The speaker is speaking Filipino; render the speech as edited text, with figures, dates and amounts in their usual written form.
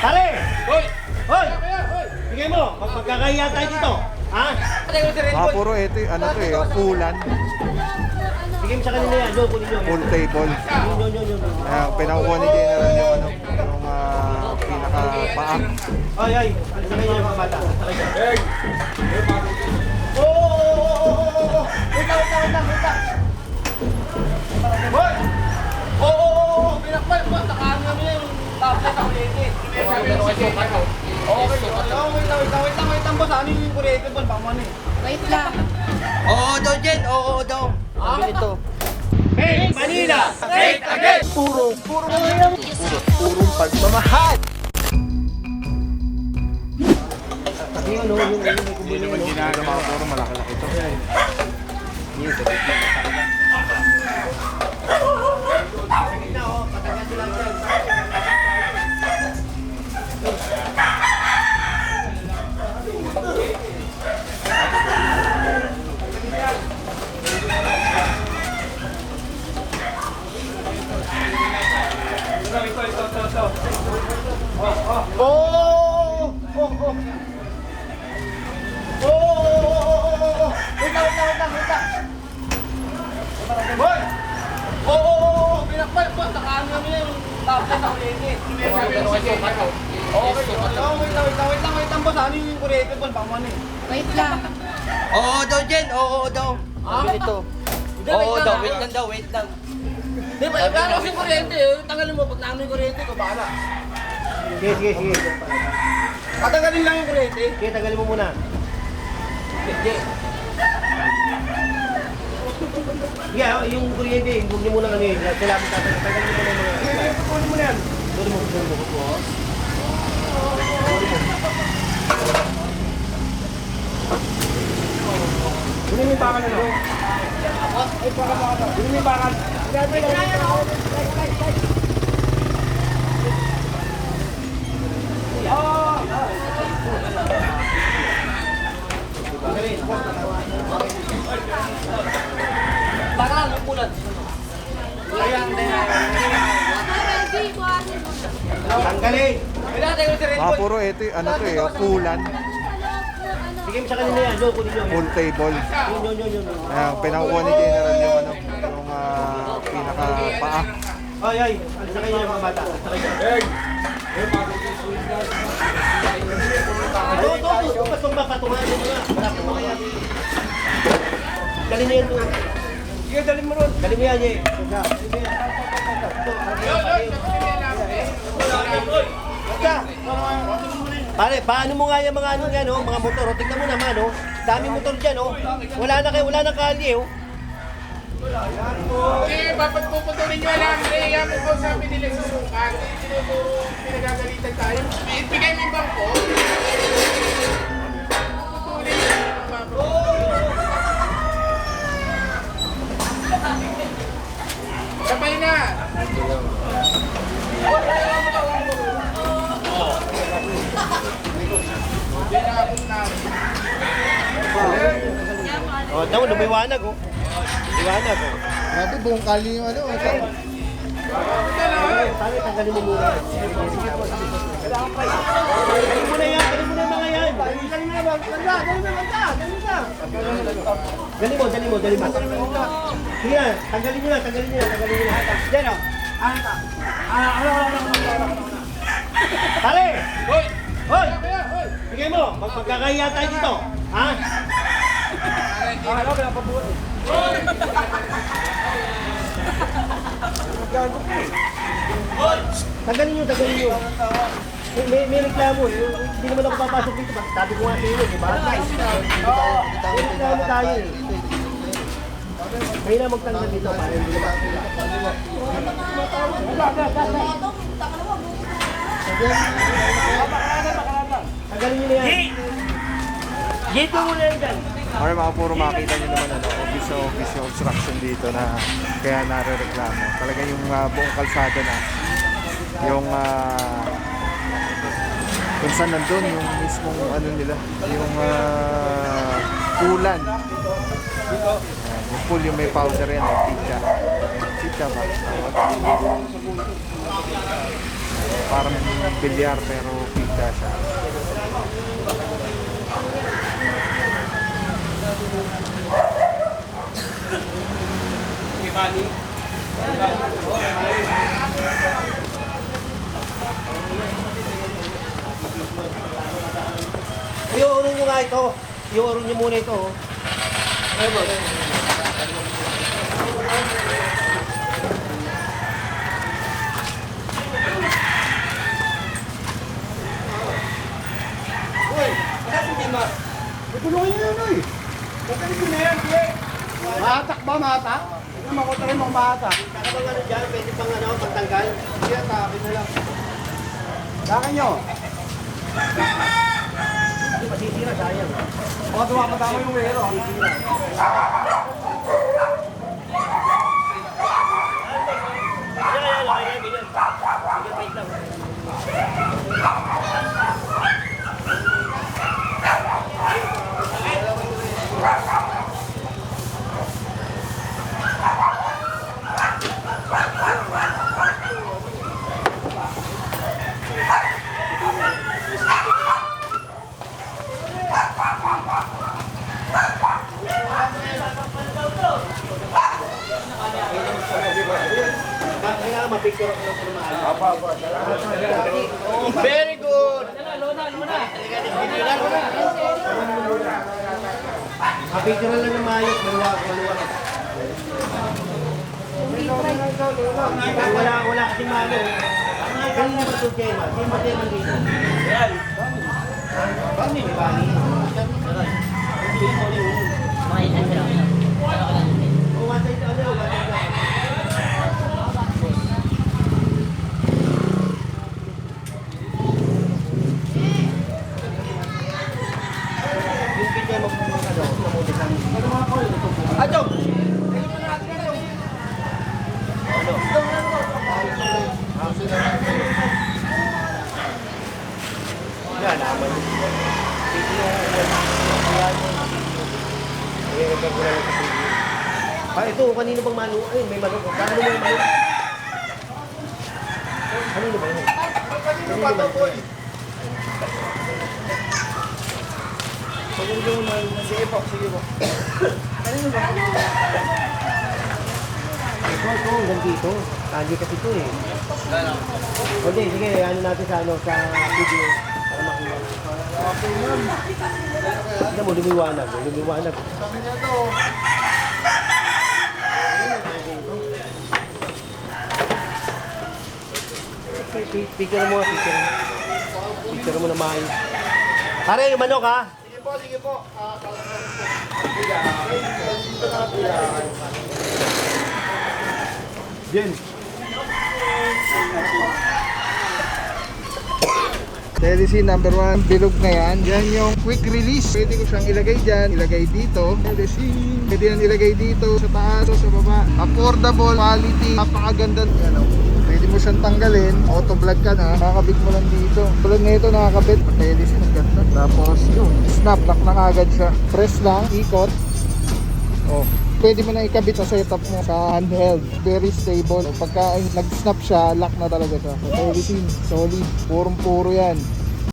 Pare! Hoy! Hoy! Bigay mo, magkakahiya tayo dito. Ha? Puro ito, ano to eh, ulan, Bigay mo sa kanila yan. Yo, kunin nyo. full table. Yun. Pinakuha ni General yung ano, yung pinaka-paa. Ay. Ano sa kanya yung mga bata? Hey! Oh! Wait lang. Hoy! Oh! Pinakbal mo. Nakaan namin yung tablet ng kuryente. Wait lang, boss. Ano yung kuryente, boss? Baka ano eh. Wait lang. Oo daw, Jen. Oo daw. Sabi nito. Hey, Manila! Straight again! Purong pagmamahal. Yung ano, yung may kumbili, ano? Ginagawa mga puro malaki-laki ito. Wait lang. Hoy! Pinakbal mo. Nakaan namin yung tablet ng kuryente. Wait lang, boss. Ano yung kuryente, boss? Baka ano eh. Wait lang. Oo daw, Jen. Oo daw. Sabi nito. Oo daw. Wait lang. Di ba, gano'n kasi kuryente eh. Tanggalin mo, pag namin kuryente ko, bahala. Sige. Patanggalin lang yung kuryente. Sige, tagalin mo muna. Hindi. Yeah, yung kuryente, huwag niyo muna kami. Kailangan tagalin mo muna yung mga... Kunin mo na yan. Kunin mo. Kunin mo yung bakal na doon. Kunin mo yung bakal. Bakal, yung pulat. Tanggalin. Wala tayo si Red Bull. Puro ito, ano to eh, ulan, Bigay mo sa kanila yan. Yo, kunin nyo. full table. Yun. Pinakuha ni General yung ano, yung pinaka-paa. Ay. Ano sa kanya yung mga bata? Sa kanya. Ito. Ba't kung papatungan mo na? Malapit mo kaya. Dali mo yan doon. Sige, dali mo ron. Dali mo yan, eh. Pare, paano mo nga yung mga ano yan, oh, mga motor, oh, tignan mo naman, oh. Dami motor dyan, oh. Wala na kalye, oh. Eh, papagpuputuloy nyo alam, kaya mo ko sabi nila sa sukat, tinuturo, pinagagalitan tayo. Bigay mo yung bangko. Puputuloy nyo yung bangko. Sabay na! Oh, tama, lumiwanag, oh. Liwanag, oh. Grabe, buong kali yung ano. Pare, tanggalin mo muna. Dali mo na yan mga yan. Dali mo na, dali mo. Sige na, tanggalin nyo na. Diyan, oh. Pare! Hoy! Bigay mo, magkakahiya tayo dito. Ha? Tanggalin nyo. May reklamo eh. Hindi naman ako papasok dito. Sabi ko nga sa inyo, di ba? May reklamo tayo eh. Kaya na magtanggal dito para hindi naman. Tanggalin nyo na yan. Dito mo na yan dyan. Or mga puro makita nyo naman ano, office yung obstruction dito na kaya nare-reklamo. Talaga yung buong kalsada na yung kung saan nandun yung mismong ano nila, yung ulan. Yung pool yung may powder yan, chicha ba? Parang bilyar pero pizza siya. Iuurong nyo nga ito. Iuurong nyo muna ito. Oh. Ayun mo. Tutulungan niyo yun, oy. Pagkalit ko na yan, sige. Mahatak ba, mahatak? Ito, makutarin mo mahatak. Saka bang ano dyan, pwede pang ano, pagtanggal? Sige, takin na lang. Takin nyo. Hindi masisira, sayang. Baka tumamatama yung wero. Kailangan mapicture ako ng tumaan. Very good! Mapicture lang ng maayos, maluwag. Wala kasing malo. Kanina ba ito, Kema? Sino ba Kema dito? Bani. Oh, one side ano, one side lang. Yung pizza mo kung ano, kamuti sa Atong! Yan, naman. Ito, kanino bang manu? Ay, may manu. Ano mo yung manu? Kanino ba yun? Kanino ba yun? Sige po, sige po. Ito, hanggang dito. Tagi kasi ito eh. Okay, sige, ano natin sa ano, sa video. Para makita. Tignan mo, lumiwanag. Sabi niya to. Picture mo, picture mo. Picture mo na maayos. Pare, yung manok ha? Sige po. Jen. Telecine number 1, bilog na yan. Yan yung quick release. Pwede ko siyang ilagay dyan, ilagay dito. Telecine. Pwede yan ilagay dito, sa taas o sa baba. Affordable, quality, napakaganda. Yan, oh. Pwede mo siyang tanggalin. Auto vlog ka na, nakakabit mo lang dito. Tulad na ito, nakakabit. Telecine, ang ganda. Tapos yun, snap, lock na agad siya. Press lang, ikot. Oh. Pwede mo na ikabit sa setup mo sa handheld. Very stable. Pagka nag-snap siya, lock na talaga siya. So, Telecine, solid. Purong-puro yan.